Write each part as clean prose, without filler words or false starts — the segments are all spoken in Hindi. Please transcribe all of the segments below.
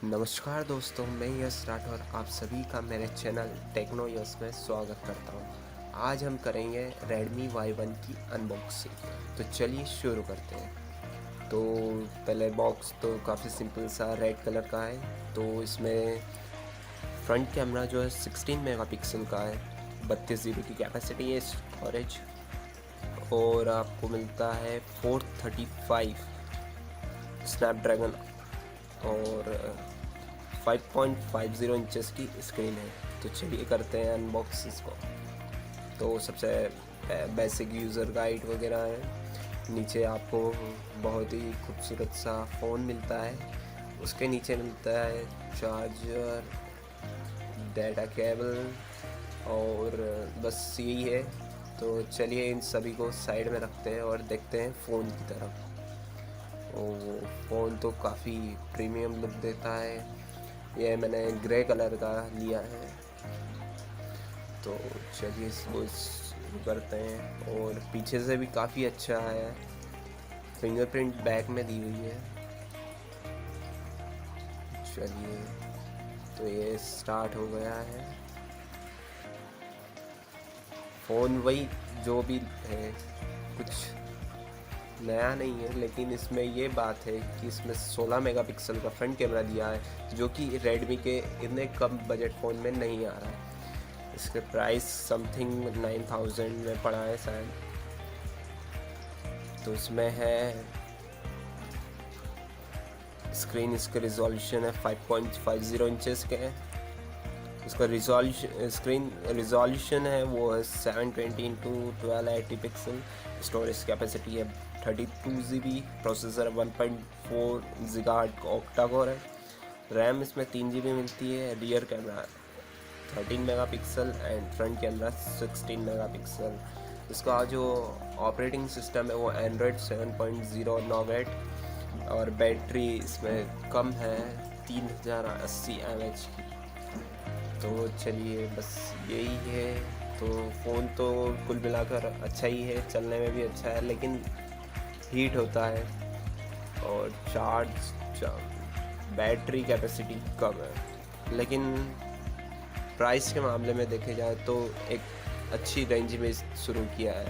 नमस्कार दोस्तों, मैं यश राठौर आप सभी का मेरे चैनल टेक्नो यश में स्वागत करता हूं। आज हम करेंगे रेडमी Y1 की अनबॉक्सिंग। तो चलिए शुरू करते हैं। तो पहले बॉक्स तो काफ़ी सिंपल सा रेड कलर का है। तो इसमें फ्रंट कैमरा जो है 16 मेगापिक्सल का है, 32 GB की कैपेसिटी है स्टोरेज, और आपको मिलता है 435 स्नैपड्रैगन और 5.50 इंचेस की स्क्रीन है। तो चलिए करते हैं अनबॉक्स इसको। तो सबसे बेसिक यूज़र गाइड वगैरह है। नीचे आपको बहुत ही खूबसूरत सा फ़ोन मिलता है। उसके नीचे मिलता है चार्जर, डाटा केबल और बस यही है। तो चलिए इन सभी को साइड में रखते हैं और देखते हैं फ़ोन की तरफ। फ़ोन तो काफ़ी प्रीमियम लुक देता है। ये मैंने ग्रे कलर का लिया है। तो चलिए इसको शुरू करते हैं। और पीछे से भी काफ़ी अच्छा है, फिंगरप्रिंट बैक में दी हुई है। चलिए, तो ये स्टार्ट हो गया है। फ़ोन वही जो भी है, कुछ नया नहीं है, लेकिन इसमें ये बात है कि इसमें 16 मेगापिक्सल का फ्रंट कैमरा दिया है, जो कि रेडमी के इतने कम बजट फ़ोन में नहीं आ रहा है। इसके प्राइस समथिंग 9000 में पड़ा है शायद। तो इसमें है स्क्रीन, इसका रिजोल्यूशन है 5.50 इंचेस के है। इसका स्क्रीन रिजोल्यूशन है वो है 720x1280 पिक्सल। स्टोरेज कैपेसिटी है 32 GB। Processor 1.4 GHz octa core है। रैम इसमें 3 GB मिलती है। Rear camera 13 megapixel and front camera 16 megapixel. इसका जो ऑपरेटिंग सिस्टम है वो एंड्रॉयड 7.0 नोवेट, और बैटरी इसमें कम है 3080 mAh की। तो चलिए बस यही है। तो फ़ोन तो कुल मिलाकर अच्छा ही है, चलने में भी अच्छा है, लेकिन हीट होता है और बैटरी कैपेसिटी कम है। लेकिन प्राइस के मामले में देखे जाए तो एक अच्छी रेंज में शुरू किया है।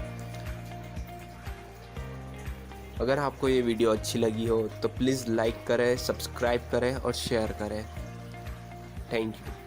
अगर आपको ये वीडियो अच्छी लगी हो तो प्लीज़ लाइक करें, सब्सक्राइब करें और शेयर करें। Thank you.